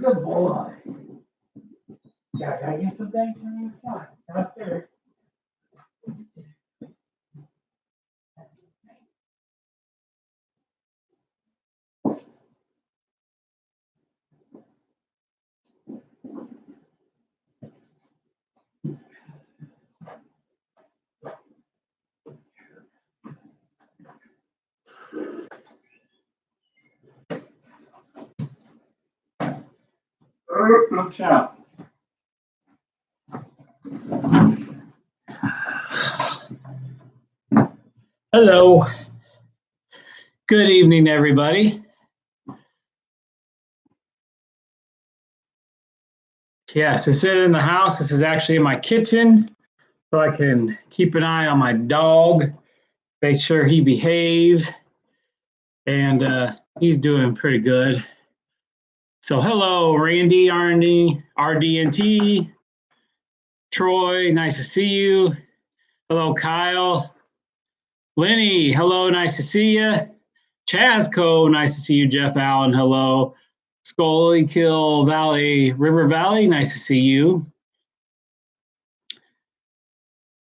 Good boy. Yeah, I get some things from you downstairs. Watch out. Hello. Good evening, everybody. Yes, I sit in the house. This is actually in my kitchen, so I can keep an eye on my dog, make sure he behaves, and he's doing pretty good. So hello, Randy, RDNT, Troy, nice to see you. Hello, Kyle. Lenny, hello, nice to see you. Chazco, nice to see you. Jeff Allen, hello. Schuylkill Valley, River Valley, nice to see you.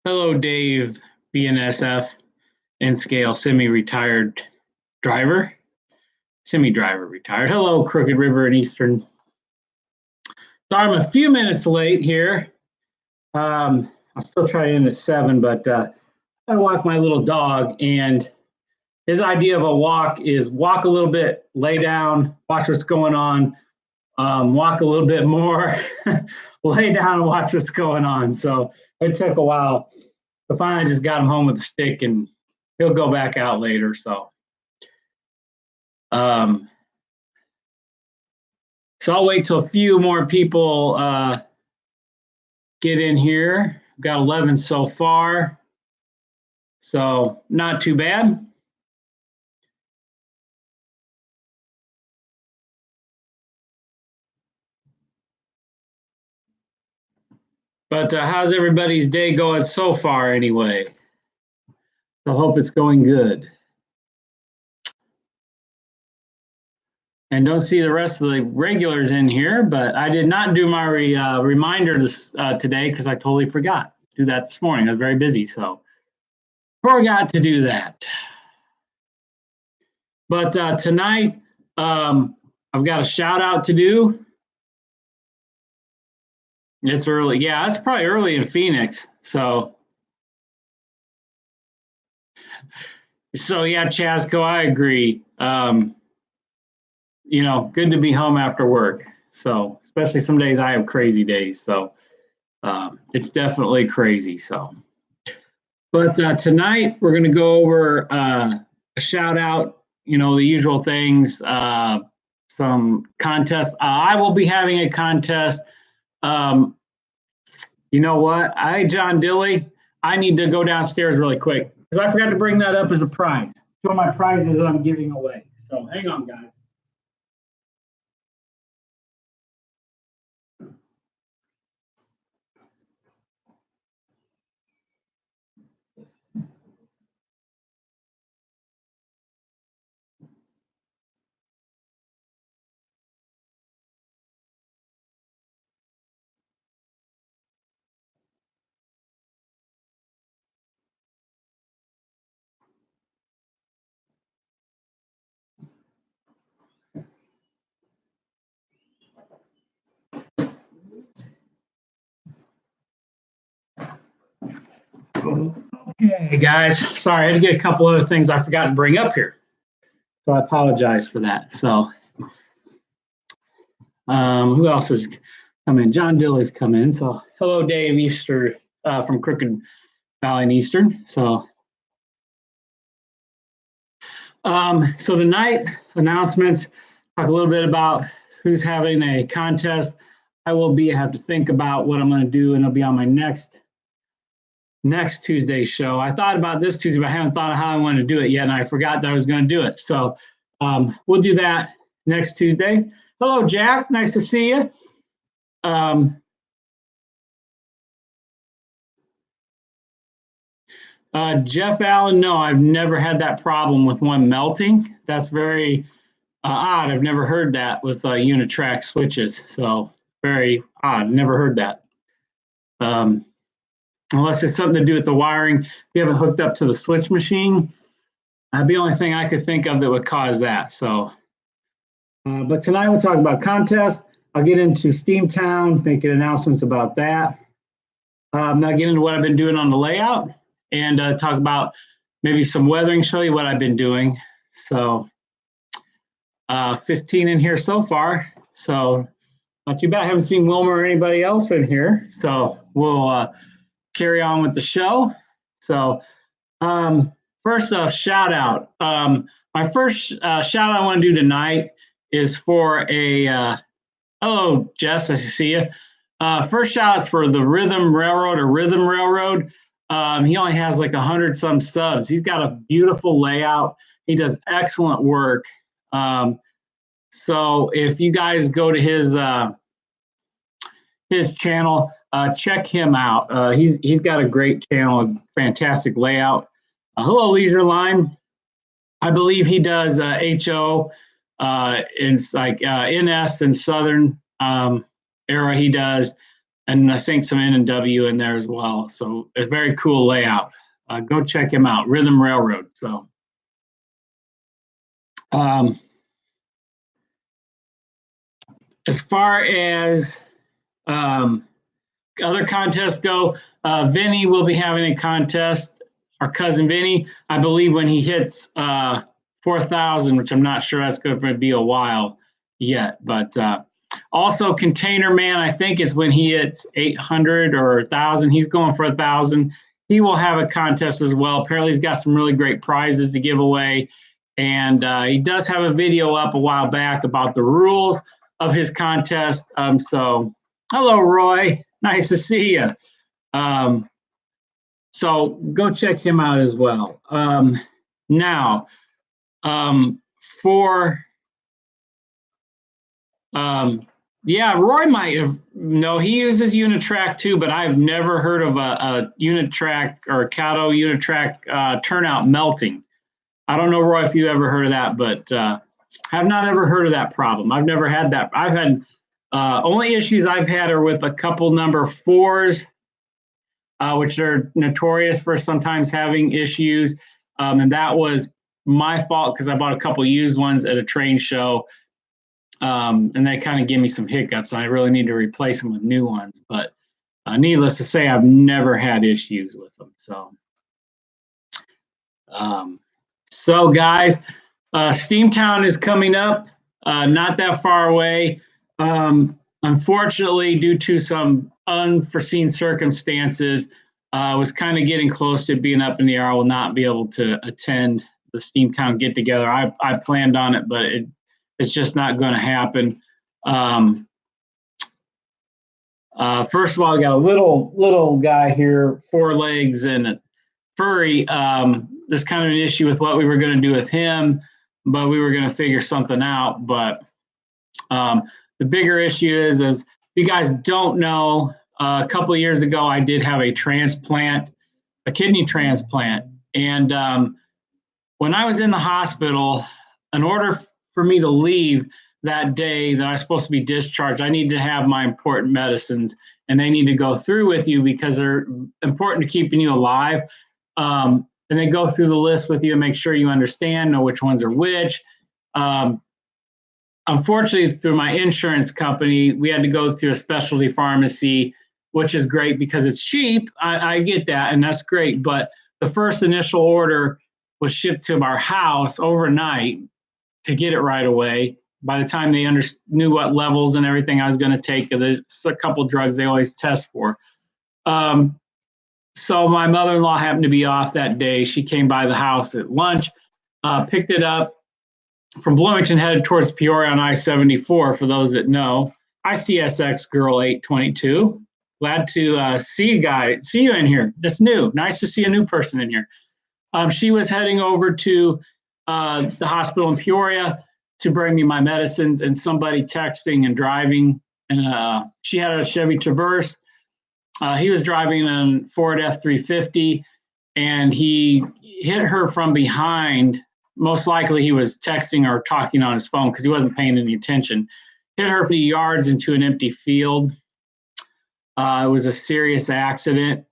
Hello, Dave, BNSF, N-Scale, semi-retired driver. Semi-driver retired. Hello, Crooked River and Eastern. So I'm a few minutes late here. I'll still try to end at 7, but I walk my little dog, and his idea of a walk is walk a little bit, lay down, watch what's going on, walk a little bit more, lay down and watch what's going on. So it took a while. So finally I just got him home with a stick, and he'll go back out later. So so I'll wait till a few more people get in here. Got 11 so far, so not too bad. But how's everybody's day going so far anyway? I hope it's going good. And don't see the rest of the regulars in here, but I did not do my reminder today because I totally forgot to do that this morning. I was very busy, so forgot to do that. But tonight, I've got a shout out to do. It's early. Yeah, it's probably early in Phoenix. So yeah, Chasco, I agree. You know, good to be home after work. So especially some days I have crazy days. So it's definitely crazy. So, but tonight we're going to go over a shout out, you know, the usual things, some contests. I will be having a contest. You know what? John Dilly, I need to go downstairs really quick because I forgot to bring that up as a prize. Two of my prizes that I'm giving away. So hang on, guys. Okay, guys. Sorry, I had to get a couple other things I forgot to bring up here. So I apologize for that. So who else has come in? John Dilly's come in. So hello, Dave Easter from Crooked Valley and Eastern. So tonight, announcements, talk a little bit about who's having a contest. I have to think about what I'm going to do, and it'll be on my next Tuesday show. I thought about this Tuesday, but I haven't thought of how I want to do it yet, and I forgot that I was going to do it. So we'll do that next Tuesday. Hello, Jack. Nice to see you. Jeff Allen, no, I've never had that problem with one melting. That's very Odd. I've never heard that with unitrack switches. So very odd. Never heard that. Unless it's something to do with the wiring. If you haven't hooked up to the switch machine, that'd be the only thing I could think of that would cause that. So, but tonight we'll talk about contests. I'll get into Steamtown, making announcements about that. Now get into what I've been doing on the layout and talk about maybe some weathering, show you what I've been doing. So 15 in here so far. So not too bad. I haven't seen Wilmer or anybody else in here. So we'll carry on with the show. So first off, shout out. My first shout out I want to do tonight is for a, hello, Jess, I see you. First shout outs for the Rhythm Railroad. He only has like 100 some subs. He's got a beautiful layout. He does excellent work. So if you guys go to his channel, check him out. He's got a great channel, a fantastic layout. Hello, Leisure Line. I believe he does HO in like NS and Southern era he does, and I think some N and W in there as well. So it's a very cool layout. Go check him out, Rhythm Railroad. So as far as other contests go, Vinny will be having a contest. Our cousin Vinny, I believe when he hits 4,000, which I'm not sure that's going to be a while yet, but also Container Man, I think is when he hits 800 or 1,000. He's going for 1,000. He will have a contest as well. Apparently he's got some really great prizes to give away. And he does have a video up a while back about the rules of his contest. So hello, Roy. Nice to see you. So go check him out as well. Now, yeah, Roy might have. No, he uses Unitrack too, but I've never heard of a Unitrack or a Cato Unitrack turnout melting. I don't know, Roy, if you ever heard of that, but have not ever heard of that problem. I've never had that. I've had only issues I've had are with a couple number 4s, which are notorious for sometimes having issues. And that was my fault because I bought a couple used ones at a train show. And they kind of give me some hiccups. I really need to replace them with new ones. But needless to say, I've never had issues with them. So guys, Steamtown is coming up, not that far away. Unfortunately, due to some unforeseen circumstances, was kind of getting close to being up in the air. I will not be able to attend the Steamtown get together. I planned on it, but it's just not going to happen. First of all, I got a little guy here, 4 legs and a furry. There's kind of an issue with what we were going to do with him, but we were going to figure something out. But the bigger issue is if you guys don't know, a couple of years ago, I did have a kidney transplant. And when I was in the hospital, in order for me to leave that day that I was supposed to be discharged, I need to have my important medicines, and they need to go through with you because they're important to keeping you alive. And they go through the list with you and make sure you understand, know which ones are which. Unfortunately, through my insurance company, we had to go through a specialty pharmacy, which is great because it's cheap. I get that, and that's great. But the first initial order was shipped to our house overnight to get it right away. By the time they knew what levels and everything I was going to take, there's a couple of drugs they always test for. So my mother-in-law happened to be off that day. She came by the house at lunch, picked it up from Bloomington, headed towards Peoria on I-74, for those that know. ICSX Girl 822. Glad to see you in here. That's new. Nice to see a new person in here. She was heading over to the hospital in Peoria to bring me my medicines, and somebody texting and driving. And she had a Chevy Traverse. He was driving a Ford F-350, and he hit her from behind most likely he was texting or talking on his phone because he wasn't paying any attention. Hit her 50 yards into an empty field. It was a serious accident.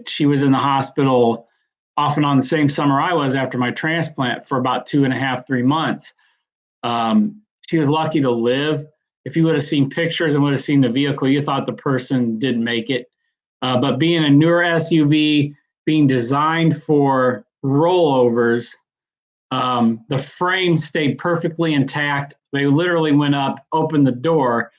She was in the hospital off and on the same summer I was after my transplant for about 2.5, 3 months. She was lucky to live. If you would have seen pictures and would have seen the vehicle, you thought the person didn't make it. But being a newer SUV, being designed for rollovers, the frame stayed perfectly intact. They literally went up, opened the door,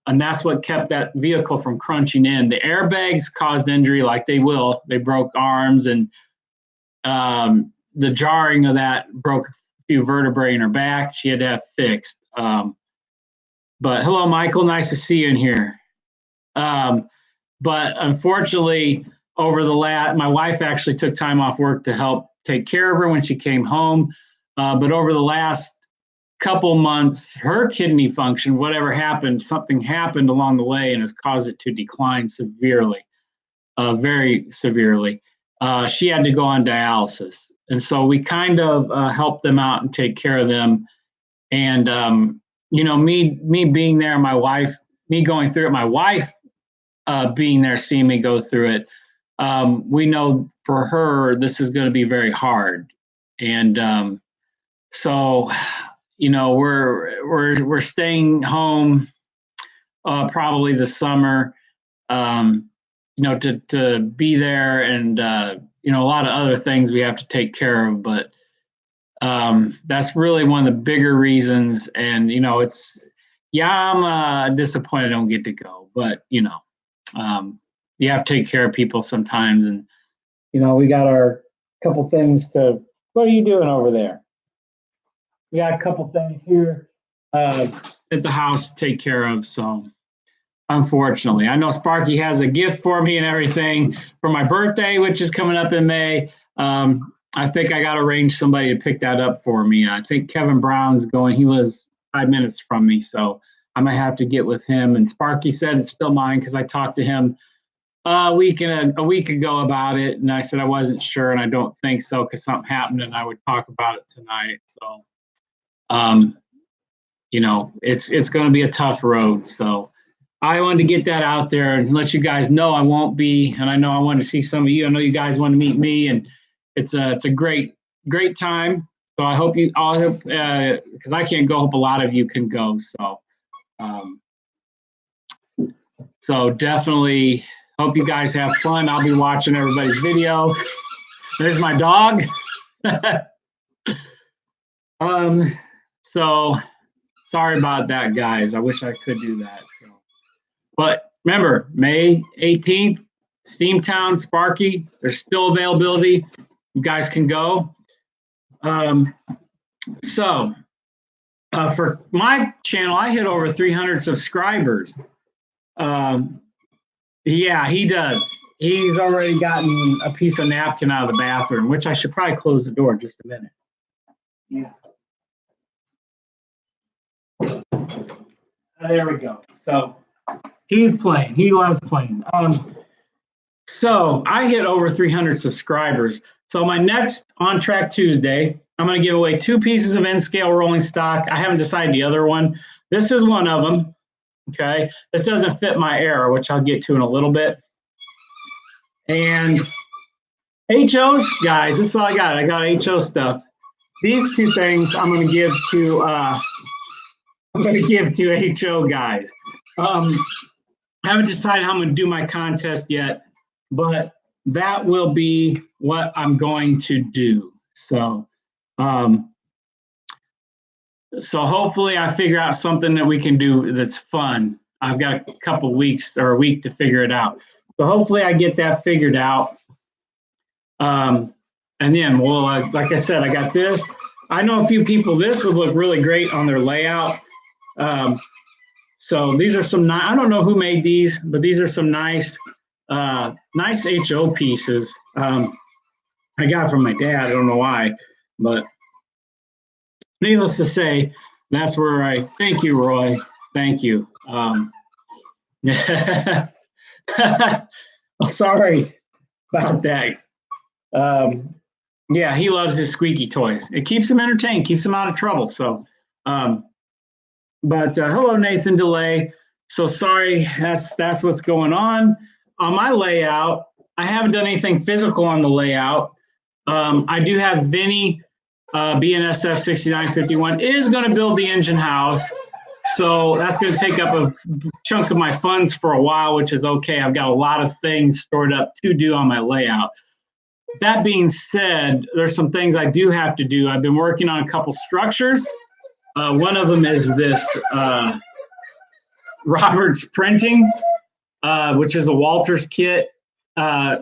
and that's what kept that vehicle from crunching in. The airbags caused injury like they will. They broke arms, and the jarring of that broke a few vertebrae in her back. She had to have fixed. But hello, Michael. Nice to see you in here. But unfortunately, my wife actually took time off work to help take care of her when she came home. But over the last couple months, her kidney function, whatever happened, something happened along the way and has caused it to decline severely, very severely. She had to go on dialysis. And so we kind of helped them out and take care of them. And, me being there, me going through it, my wife being there, seeing me go through it, we know for her, this is going to be very hard. And so, we're staying home probably this summer, to be there, and a lot of other things we have to take care of. But that's really one of the bigger reasons. And I'm disappointed I don't get to go, but you have to take care of people sometimes. And we got our couple things to. What are you doing over there? We got a couple things here at the house to take care of. So unfortunately, I know Sparky has a gift for me and everything for my birthday, which is coming up in May. I think I got to arrange somebody to pick that up for me. I think Kevin Brown's going. He lives 5 minutes from me, so I might have to get with him. And Sparky said it's still mine because I talked to him a week ago about it, and I said I wasn't sure, and I don't think so because something happened, and I would talk about it tonight. So, it's going to be a tough road. So I wanted to get that out there and let you guys know I won't be, and I know I want to see some of you. I know you guys want to meet me, and it's a great time. So I hope you all, because I can't go, hope a lot of you can go. So definitely hope you guys have fun. I'll be watching everybody's video. There's my dog. So sorry about that, guys. I wish I could do that. So. But remember, May 18th, Steamtown, Sparky, there's still availability. You guys can go. For my channel, I hit over 300 subscribers. Yeah, he does. He's already gotten a piece of napkin out of the bathroom, which I should probably close the door in just a minute. Yeah. There we go. So he's playing. He loves playing. So I hit over 300 subscribers. So my next On Track Tuesday, I'm going to give away 2 pieces of N-scale rolling stock. I haven't decided the other one. This is one of them. Okay. This doesn't fit my Era, which I'll get to in a little bit. And HOs, guys, this is all I got. I got HO stuff. These 2 things I'm going to give to HO guys. I haven't decided how I'm going to do my contest yet, but that will be what I'm going to do. So, hopefully I figure out something that we can do that's fun. I've got a couple weeks or a week to figure it out. So hopefully I get that figured out. And then like I said, I got this. I know a few people, this would look really great on their layout. So these are some, I don't know who made these, but these are some nice HO pieces. I got from my dad. I don't know why, but needless to say, that's where thank you, Roy. Thank you. Sorry about that. Yeah, he loves his squeaky toys. It keeps him entertained, keeps him out of trouble. So, um, but hello, Nathan Delay. So sorry, that's what's going on my layout. I haven't done anything physical on the layout. I do have Vinny BNSF 6951 is going to build the engine house. So that's going to take up a chunk of my funds for a while, which is okay. I've got a lot of things stored up to do on my layout. That being said, there's some things I do have to do. I've been working on a couple structures. One of them is this Roberts printing, which is a Walters kit.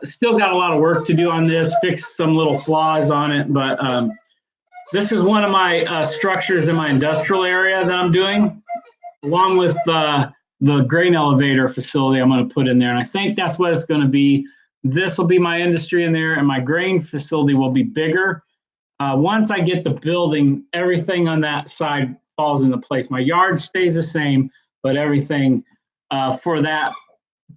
Still got a lot of work to do on this, fix some little flaws on it, but this is one of my structures in my industrial area that I'm doing, along with the grain elevator facility I'm going to put in there. And I think that's what it's going to be. This will be my industry in there, and my grain facility will be bigger. Once I get the building, everything on that side falls into place. My yard stays the same, but everything for that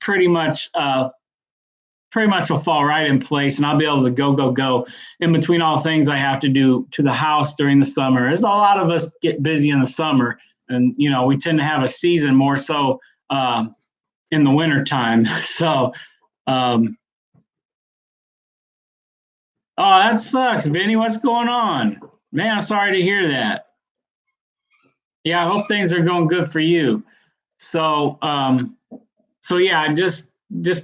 pretty much will fall right in place, and I'll be able to go in between all things I have to do to the house during the summer. As a lot of us get busy in the summer, and we tend to have a season more so in the winter time. So, oh, that sucks, Vinny. What's going on, man? I'm sorry to hear that. Yeah, I hope things are going good for you. So, yeah, I just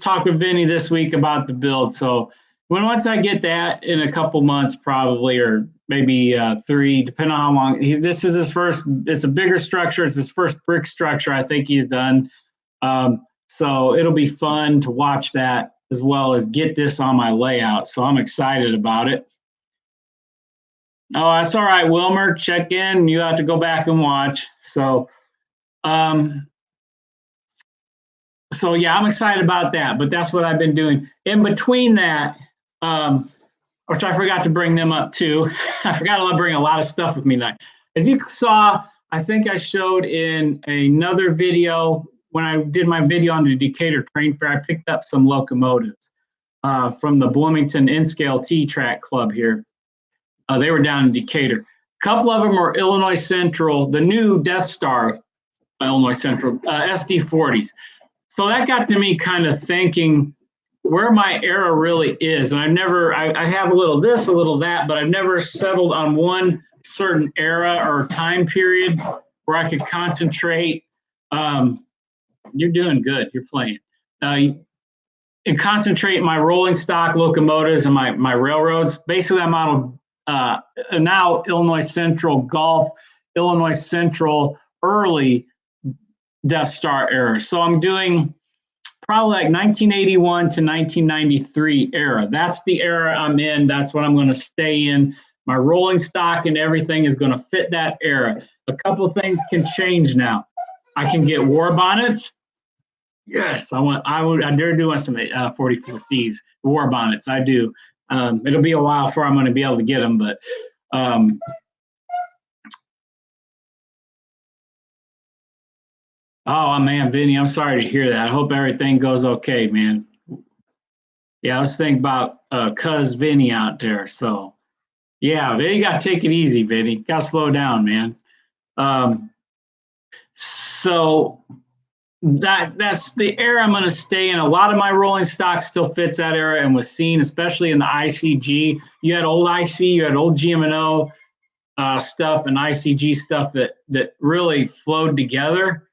talked with Vinny this week about the build. So once I get that in a couple months, probably, or maybe 3, depending on how long this is his first. It's a bigger structure. It's his first brick structure I think he's done. So it'll be fun to watch that as well as get this on my layout. So I'm excited about it. Oh, that's all right, Wilmer. Check in. You have to go back and watch. So, yeah, I'm excited about that, but that's what I've been doing. In between that, which I forgot to bring them up too. I forgot to bring a lot of stuff with me tonight. As you saw, I think I showed in another video when I did my video on the Decatur Train Fair, I picked up some locomotives from the Bloomington N-Scale T-Track Club here. They were down in Decatur. A couple of them are Illinois Central, the new Death Star Illinois Central, SD40s. So that got to me kind of thinking where my era really is. And I have a little this, a little that, but I've never settled on one certain era or time period where I could concentrate. You're doing good. You're playing. And concentrate my rolling stock locomotives and my railroads. Basically, I'm out of now Illinois Central Gulf, Illinois Central early Death Star era. So I'm doing probably like 1981 to 1993 era. That's the era I'm in. That's what I'm going to stay in. My rolling stock and everything is going to fit that era. A couple of things can change now. I can get war bonnets. Yes, I do want some 44Cs, war bonnets. I do. It'll be a while before I'm going to be able to get them, but oh man, Vinny, I'm sorry to hear that. I hope everything goes okay, man. Yeah, let's think about Cuz Vinny out there. So yeah, Vinny, got to take it easy, Vinny. Got to slow down, man. So that's the era I'm going to stay in. A lot of my rolling stock still fits that era and was seen, especially in the ICG. You had old IC, you had old GM&O stuff and ICG stuff that really flowed together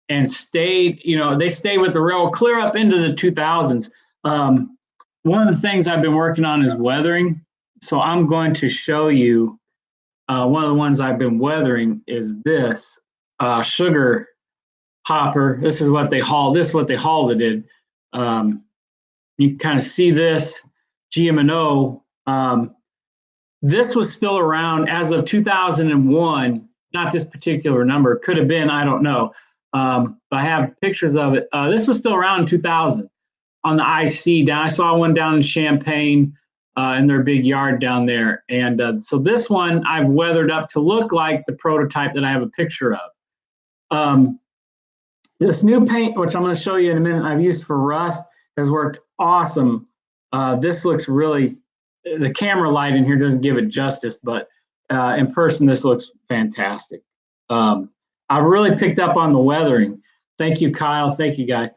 and stayed. They stayed with the rail clear up into the 2000s. One of the things I've been working on is weathering. So I'm going to show you one of the ones I've been weathering is this sugar hopper. This is what they haul. This is what they hauled it in. You can kind of see this GM&O. This was still around as of 2001. Not this particular number. Could have been. I don't know. But I have pictures of it. This was still around in 2000 on the IC. I saw one down in Champaign in their big yard down there. And so this one I've weathered up to look like the prototype that I have a picture of. This new paint, which I'm going to show you in a minute, I've used for rust, has worked awesome. This looks really, the camera light in here doesn't give it justice, but in person, this looks fantastic. I've really picked up on the weathering. Thank you, Kyle. Thank you, guys.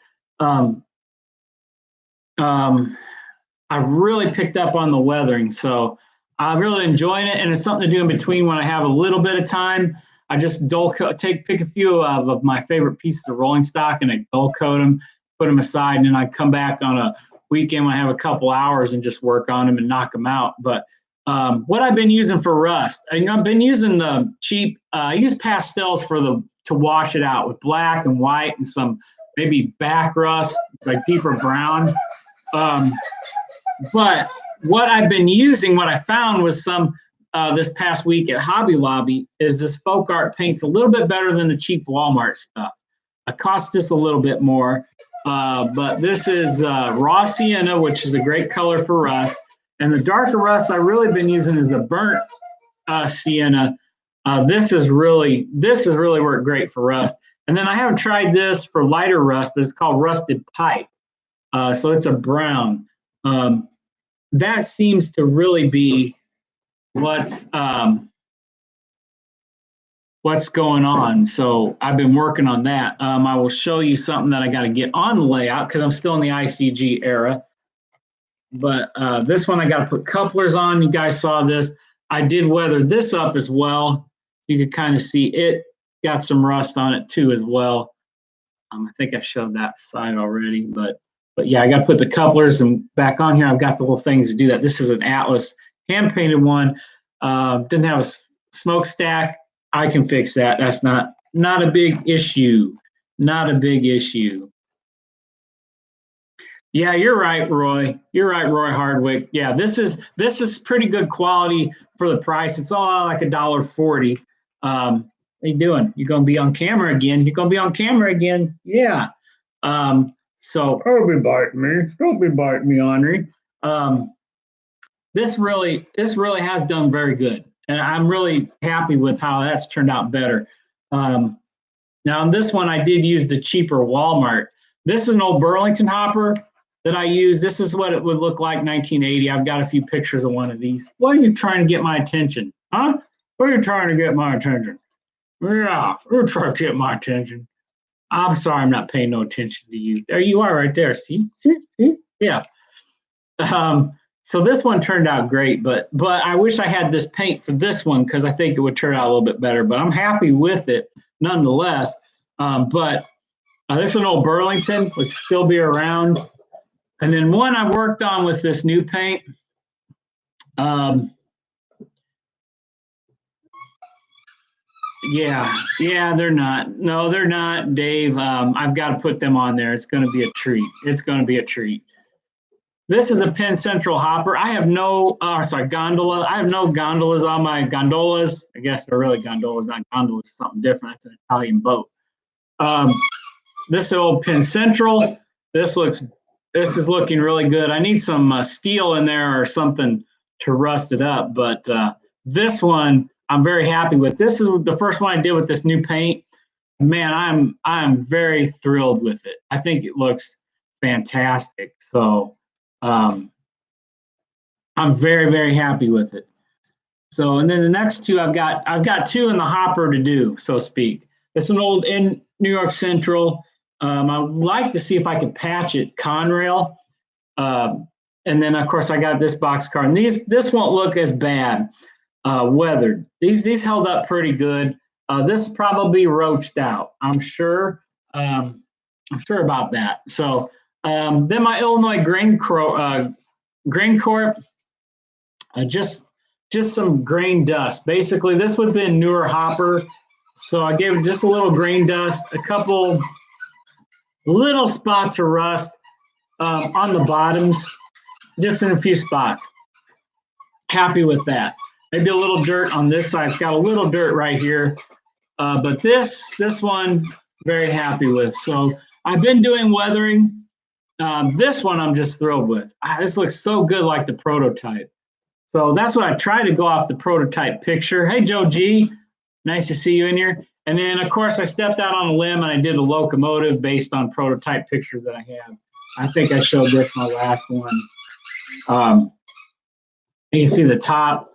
I've really picked up on the weathering, so I'm really enjoying it, and it's something to do in between when I have a little bit of time. I just pick a few of my favorite pieces of rolling stock, and I dull coat them, put them aside, and then I come back on a weekend when I have a couple hours and just work on them and knock them out. But what I've been using for rust, I've been using the cheap. I use pastels to wash it out with black and white and some maybe back rust, like deeper brown. But what I've been using, what I found was some this past week at Hobby Lobby is this folk art paint's a little bit better than the cheap Walmart stuff. It costs just a little bit more, but this is raw sienna, which is a great color for rust. And the darker rust I've really been using is a burnt sienna. This has really worked great for rust. And then I haven't tried this for lighter rust, but it's called rusted pipe. So it's a brown. That seems to really be what's going on. So I've been working on that. I will show you something that I got to get on the layout because I'm still in the ICG era. But this one I got to put couplers on. You guys saw this. I did weather this up as well. You could kind of see it got some rust on it too as well. I think I showed that side already, but yeah, I got to put the couplers and back on here. I've got the little things to do that. This is an Atlas hand painted one. Didn't have a smokestack. I can fix that. That's not a big issue. Not a big issue. Yeah, you're right, Roy. You're right, Roy Hardwick. Yeah, this is pretty good quality for the price. It's all like $1.40. How you doing? You're gonna be on camera again. You're gonna be on camera again. Yeah. So don't be biting me. Don't be biting me, Henri. This really has done very good, and I'm really happy with how that's turned out better. Now on this one, I did use the cheaper Walmart. This is an old Burlington hopper that I use. This is what it would look like 1980. I've got a few pictures of one of these. Why are you trying to get my attention? Huh? Why are you trying to get my attention? Yeah, you're trying to get my attention. I'm sorry, I'm not paying no attention to you. There you are right there. See? Yeah. So this one turned out great, but I wish I had this paint for this one because I think it would turn out a little bit better, but I'm happy with it nonetheless. But this is an old Burlington, would still be around. And then one I worked on with this new paint. Yeah, they're not. No, they're not, Dave. I've got to put them on there. It's going to be a treat. It's going to be a treat. This is a Penn Central hopper. I have no, gondola. I have no gondolas on my gondolas. I guess they're really gondolas, not gondolas, something different. That's an Italian boat. This old Penn Central. This is looking really good. I need some steel in there or something to rust it up, but this one I'm very happy with. This is the first one I did with this new paint. Man, I'm very thrilled with it. I think it looks fantastic. So I'm very, very happy with it. So, and then the next two I've got two in the hopper to do, so to speak. It's an old in New York Central. I would like to see if I could patch it Conrail. And then of course I got this boxcar, and this won't look as bad weathered. These held up pretty good. This probably roached out. I'm sure about that. So then my Illinois Grain Corp, just some grain dust. Basically, this would have been a newer hopper, so I gave it just a little grain dust, a couple little spots of rust on the bottoms, just in a few spots. Happy with that. Maybe a little dirt on this side. It's got a little dirt right here, but this one very happy with. So I've been doing weathering. This one I'm just thrilled with. This looks so good, like the prototype. So that's what I try to go off the prototype picture. Hey, Joe G, nice to see you in here. And then, of course, I stepped out on a limb and I did a locomotive based on prototype pictures that I have. I think I showed this my last one. You can see the top.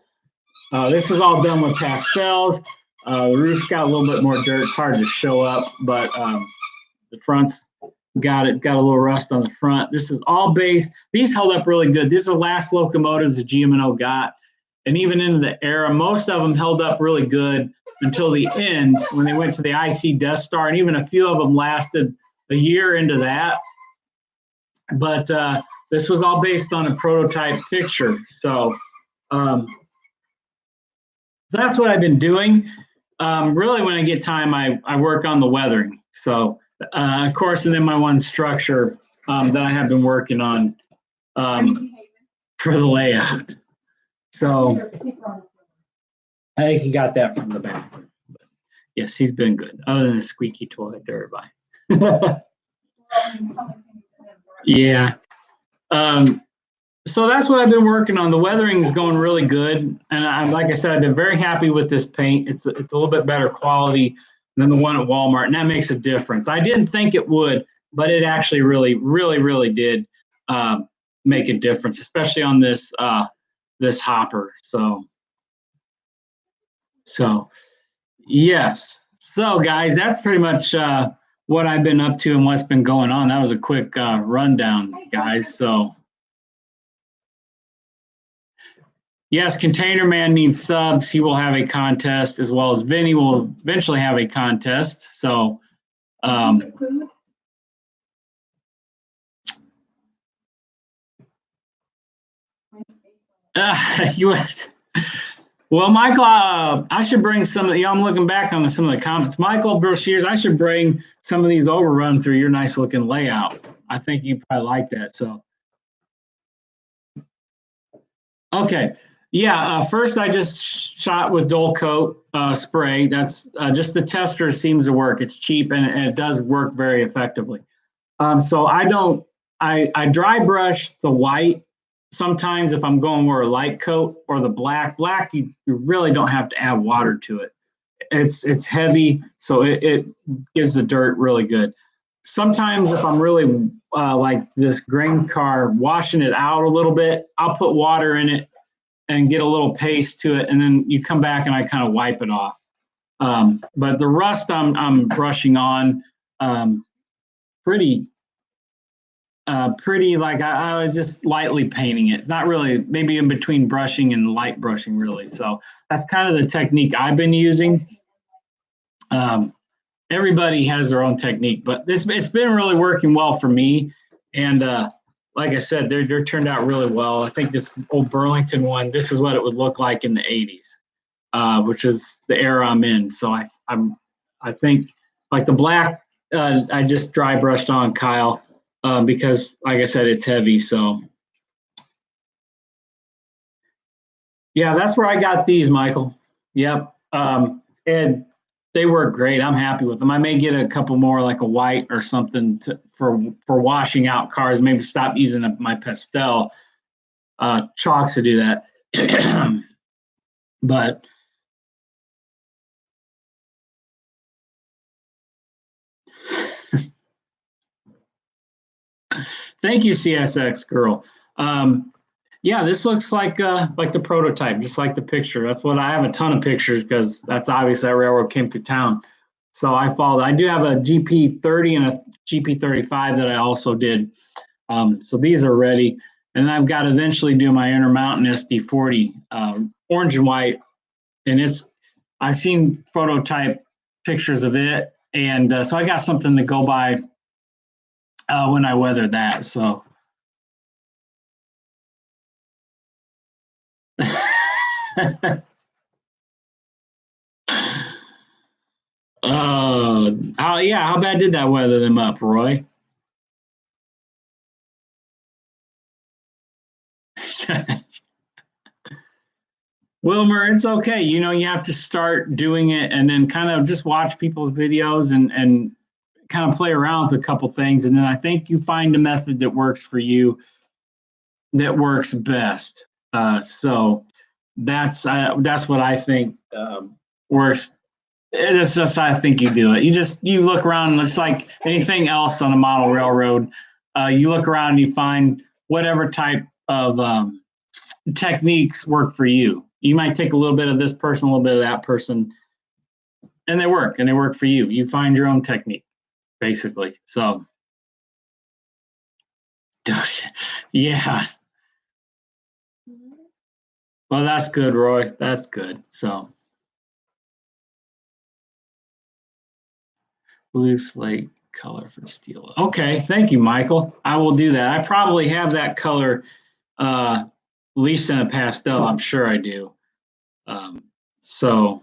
This is all done with pastels. The roof's got a little bit more dirt. It's hard to show up, but the front's got a little rust on the front. This is all based. These held up really good. These are the last locomotives the GM&O got, and even into the era, most of them held up really good until the end when they went to the IC Death Star, and even a few of them lasted a year into that. But this was all based on a prototype picture, so that's what I've been doing. Really, when I get time, I work on the weathering. So, of course, and then my one structure that I have been working on for the layout. So, I think he got that from the bathroom. Yes, he's been good, other than a squeaky toilet there by. Yeah. So that's what I've been working on. The weathering is going really good, and like I said, I've been very happy with this paint. It's a little bit better quality than the one at Walmart, and that makes a difference. I didn't think it would, but it actually really did make a difference, especially on this this hopper. So yes. So guys, that's pretty much what I've been up to and what's been going on. That was a quick rundown, guys. So. Yes, Container Man needs subs. He will have a contest, as well as Vinny will eventually have a contest. So, you. Well, Michael, I should bring some of the. I'm looking back on some of the comments. Michael Broshears, I should bring some of these over, run through your nice looking layout. I think you probably like that. So, okay. Yeah, first I just shot with dull coat spray. That's just the tester seems to work. It's cheap and it does work very effectively. So I dry brush the white sometimes if I'm going more a light coat or the black. Black, you really don't have to add water to it. It's heavy, so it gives the dirt really good. Sometimes if I'm really like this grain car, washing it out a little bit, I'll put water in it and get a little paste to it, and then you come back and I kind of wipe it off. But the rust I'm brushing on pretty like I was just lightly painting it. It's not really, maybe in between brushing and light brushing really. So that's kind of the technique I've been using. Everybody has their own technique, but it's been really working well for me. And like I said, they're turned out really well. I think this old Burlington one, this is what it would look like in the 80s, which is the era I'm in. So I think like the black, I just dry brushed on, Kyle, because like I said, it's heavy. So yeah, that's where I got these, Michael. Yep. And they work great. I'm happy with them. I may get a couple more, like a white or something for washing out cars. Maybe stop using my pastel chalks to do that. But thank you, CSX girl. Yeah, this looks like the prototype, just like the picture. That's what I have a ton of pictures because that's obviously that railroad came through town. So I followed. I do have a GP30 and a GP35 that I also did. So these are ready, and I've got to eventually do my Intermountain SD40, orange and white, and I've seen prototype pictures of it, and so I got something to go by when I weather that. So. How bad did that weather them up, Roy? Wilmer, it's okay. You know, you have to start doing it and then kind of just watch people's videos and kind of play around with a couple things. And then I think you find a method that works for you that works best. So that's what I think works. It's just I think you do it. You look around and it's like anything else on a model railroad. You look around and you find whatever type of techniques work for you. You might take a little bit of this person, a little bit of that person, and they work for you. You find your own technique, basically. So, yeah. Well, that's good, Roy. That's good. So, blue slate color for steel. Okay, thank you, Michael. I will do that. I probably have that color at least in a pastel. I'm sure I do. So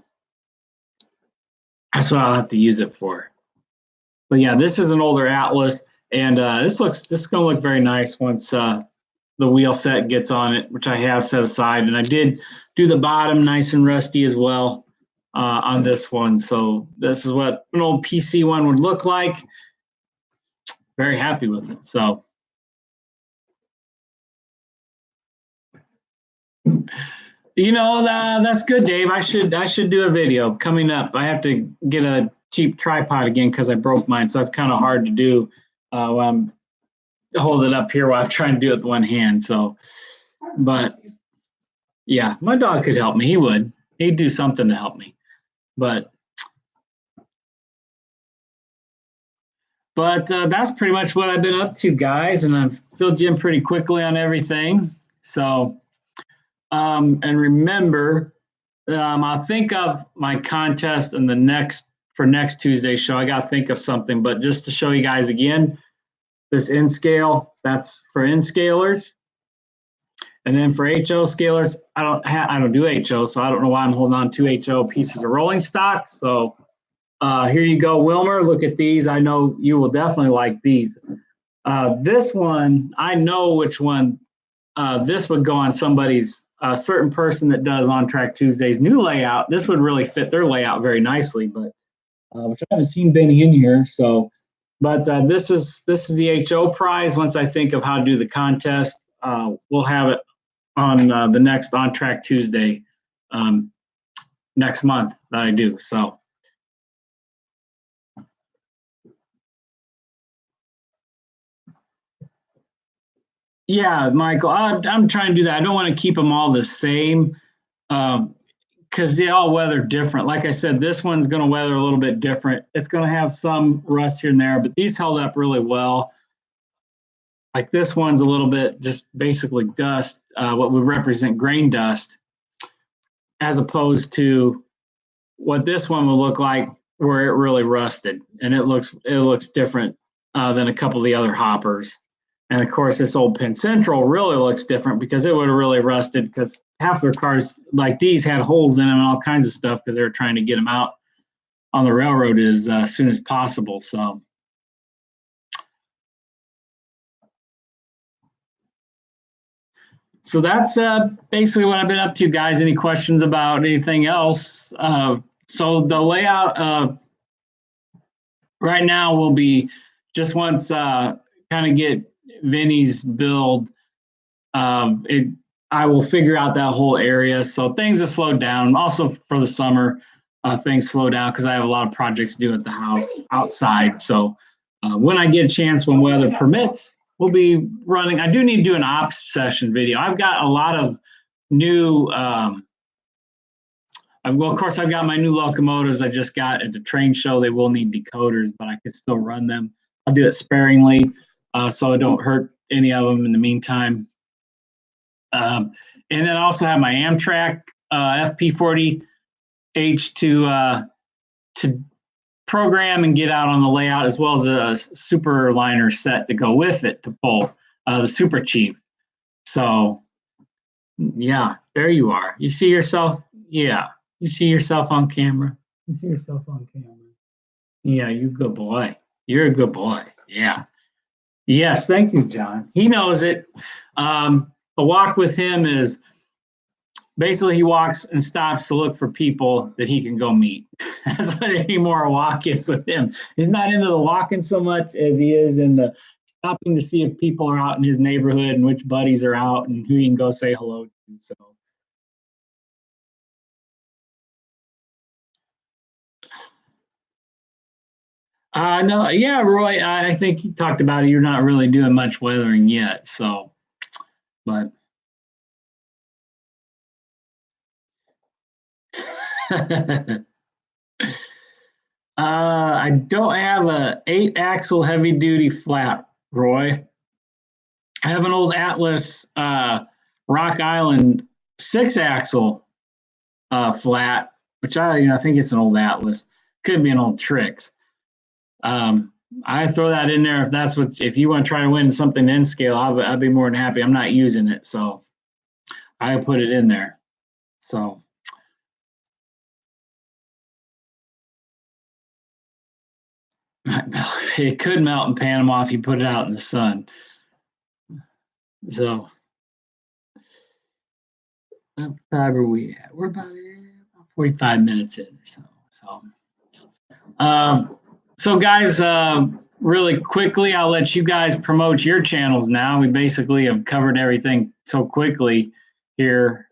that's what I'll have to use it for. But yeah, this is an older Atlas, and this is going to look very nice once the wheel set gets on it, which I have set aside, and I did do the bottom nice and rusty as well on this one. So this is what an old PC one would look like. Very happy with it. So. That's good, Dave. I should do a video coming up. I have to get a cheap tripod again because I broke mine, so that's kind of hard to do while I'm holding it up here while I'm trying to do it with one hand. So, but yeah, my dog could help me. He would. He'd do something to help me. But that's pretty much what I've been up to, guys, and I've filled you in pretty quickly on everything. So, and remember. I'll think of my contest and for next Tuesday's show. I got to think of something, but just to show you guys again, this N scale, that's for N scalers. And then for HO scalers, I don't do HO, so I don't know why I'm holding on to HO pieces of rolling stock. So here you go, Wilmer. Look at these. I know you will definitely like these. This one, I know which one. This would go on somebody's a certain person that does on Tack Tuesday's new layout. This would really fit their layout very nicely, but which I haven't seen Benny in here. So, but this is the HO prize. Once I think of how to do the contest, we'll have it on the next on Tack Tuesday next month that I do. So. Yeah, Michael, I'm trying to do that. I don't want to keep them all the same. Because they all weather different. Like I said, this one's going to weather a little bit different. It's going to have some rust here and there, but these held up really well. Like this one's a little bit just basically dust, what would represent grain dust, as opposed to what this one would look like where it really rusted. And it looks different than a couple of the other hoppers. And of course, this old Penn Central really looks different because it would have really rusted because half their cars like these had holes in them and all kinds of stuff because they were trying to get them out on the railroad as soon as possible. So that's basically what I've been up to, guys. Any questions about anything else? So the layout right now will be just once kind of get Vinny's build. I will figure out that whole area. So things have slowed down. Also for the summer, things slow down because I have a lot of projects to do at the house outside. So when I get a chance, when weather permits, we'll be running. I do need to do an ops session video. I've got a lot of new. Of course, I've got my new locomotives I just got at the train show. They will need decoders, but I can still run them. I'll do it sparingly, so I don't hurt any of them in the meantime. And then I also have my Amtrak FP40H to program and get out on the layout, as well as a super liner set to go with it to pull the Super Chief. So yeah, there you are. You see yourself? Yeah, you see yourself on camera. You see yourself on camera. Yeah, you good boy. You're a good boy. Yeah. Yes, thank you, John. He knows it. A walk with him is basically he walks and stops to look for people that he can go meet. That's what any more a walk is with him. He's not into the walking so much as he is in the stopping to see if people are out in his neighborhood and which buddies are out and who he can go say hello to. So. No, yeah, Roy, I think you talked about it. You're not really doing much weathering yet. So, but I don't have a 8-axle heavy duty flat, Roy. I have an old Atlas Rock Island 6-axle flat, which I think it's an old Atlas. Could be an old Trix. I throw that in there if you want to try to win something in scale, I'll be more than happy. I'm not using it, so I put it in there. So it could melt in Panama if you put it out in the sun. So what time are we at? We're about 45 minutes in or so. So guys, really quickly, I'll let you guys promote your channels now. We basically have covered everything so quickly here.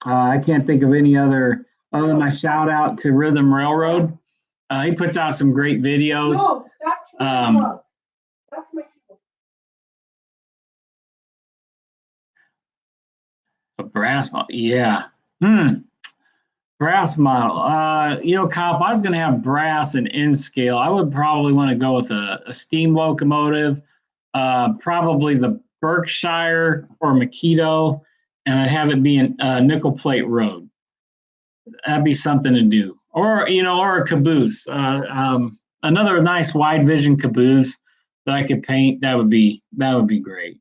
I can't think of any other than my shout out to Rhythm Railroad. He puts out some great videos. A brass model, yeah. Brass model. Kyle, if I was going to have brass and N scale, I would probably want to go with a steam locomotive, probably the Berkshire or Makito, and I'd have it be a nickel plate road. That'd be something to do. Or a caboose. Another nice wide vision caboose that I could paint. That would be great.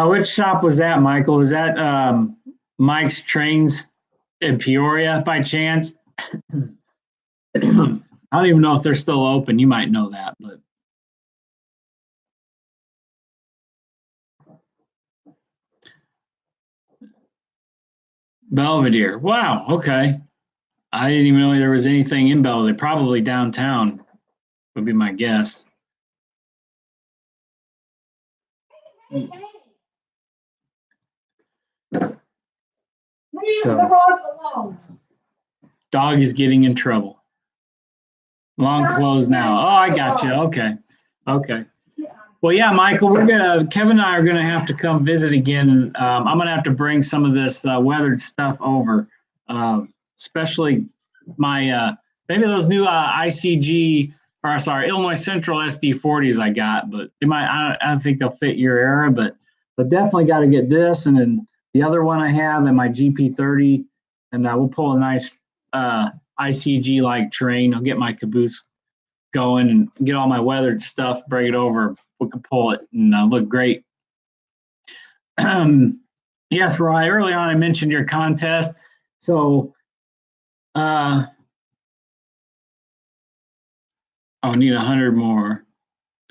Which shop was that, Michael? Was that Mike's Trains in Peoria by chance? I don't even know if they're still open. You might know that, but Belvedere. Wow. Okay. I didn't even know there was anything in Belvedere. Probably downtown would be my guess. So, dog is getting in trouble. Long close now. Oh, I got you. Okay. Well, yeah, Michael, Kevin and I are gonna have to come visit again. I'm gonna have to bring some of this weathered stuff over, especially my maybe those new Illinois Central SD40s I got, but they might. I don't think they'll fit your era, but definitely got to get this, and then the other one I have and my GP30, and we'll pull a nice ICG like train. I'll get my caboose going and get all my weathered stuff, bring it over. We can pull it and look great. Yes, Roy, early on I mentioned your contest. So, I need 100 more.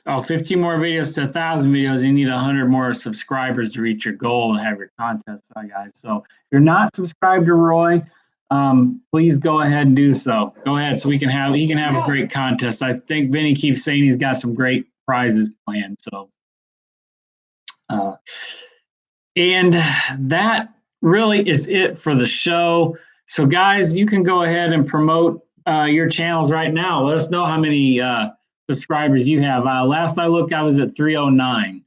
15 more videos to 1,000 videos. You need 100 more subscribers to reach your goal and have your contest, guys. So if you're not subscribed to Roy, please go ahead and do so. Go ahead so he can have a great contest. I think Vinny keeps saying he's got some great prizes planned. So, and that really is it for the show. So guys, you can go ahead and promote your channels right now. Let us know how many subscribers you have. Last I looked, I was at 309.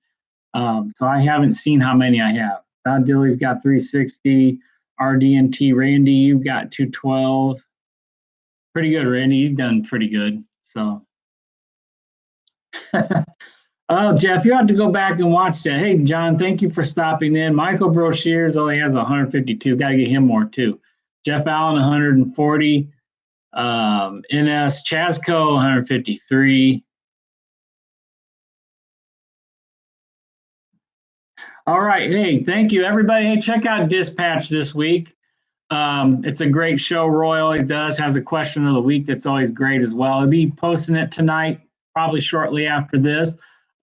So I haven't seen how many I have. Don Dilly's got 360. RDNT Randy, you've got 212. Pretty good, Randy. You've done pretty good. So, oh, Jeff, you have to go back and watch that. Hey, John, thank you for stopping in. Michael Brochures only has 152. Got to get him more too. Jeff Allen, 140. NS Chasco, 153. All right. Hey, thank you, everybody. Hey, check out Dispatch this week. It's a great show. Roy always does. Has a question of the week that's always great as well. I'll be posting it tonight, probably shortly after this.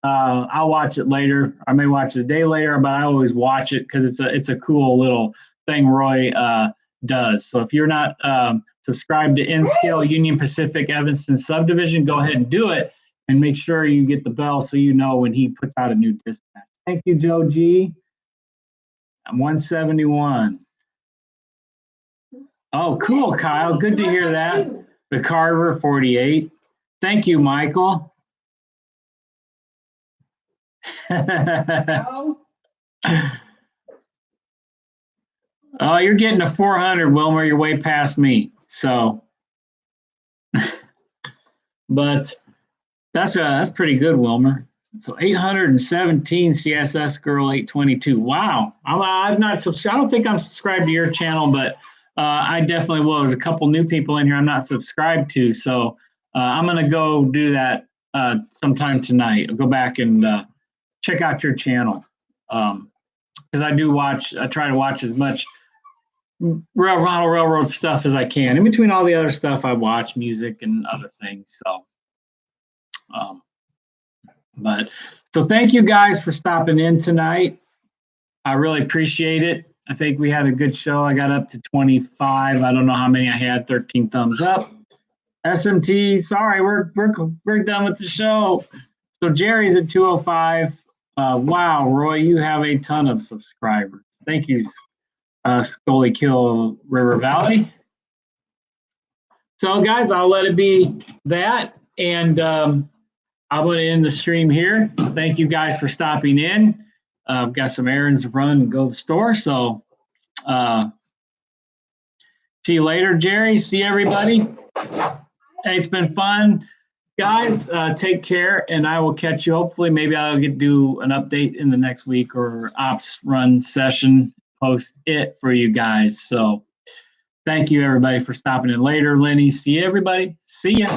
I'll watch it later. I may watch it a day later, but I always watch it because it's a cool little thing Roy does. So if you're not subscribed to N-Scale Union Pacific Evanston Subdivision, go ahead and do it, and make sure you get the bell so you know when he puts out a new dispatch. Thank you, Joe G. I'm 171. Oh, cool, Kyle. Good to hear that. The Carver 48. Thank you, Michael. Oh, you're getting to 400, Wilmer. You're way past me. So, but that's pretty good, Wilmer. So 817 CSS Girl 822. Wow. I've not subscribed. I don't think I'm subscribed to your channel, but I definitely will. There's a couple new people in here I'm not subscribed to, so I'm gonna go do that sometime tonight. I'll go back and check out your channel because I do watch. I try to watch as much railroad stuff as I can. In between all the other stuff, I watch music and other things. So, so thank you guys for stopping in tonight. I really appreciate it. I think we had a good show. I got up to 25. I don't know how many I had. 13 thumbs up. SMT, sorry, we're done with the show. So Jerry's at 205. Wow, Roy, you have a ton of subscribers. Thank you, Scully Kill River Valley. So guys, I'll let it be that, and I'm going to end the stream here. Thank you guys for stopping in. I've got some errands to run and go to the store. So see you later, Jerry. See everybody. Hey, it's been fun. Guys, take care, and I will catch you. Hopefully, maybe I'll get to do an update in the next week or ops run session, post it for you guys. So thank you, everybody, for stopping in later. Lenny, see you, everybody. See ya.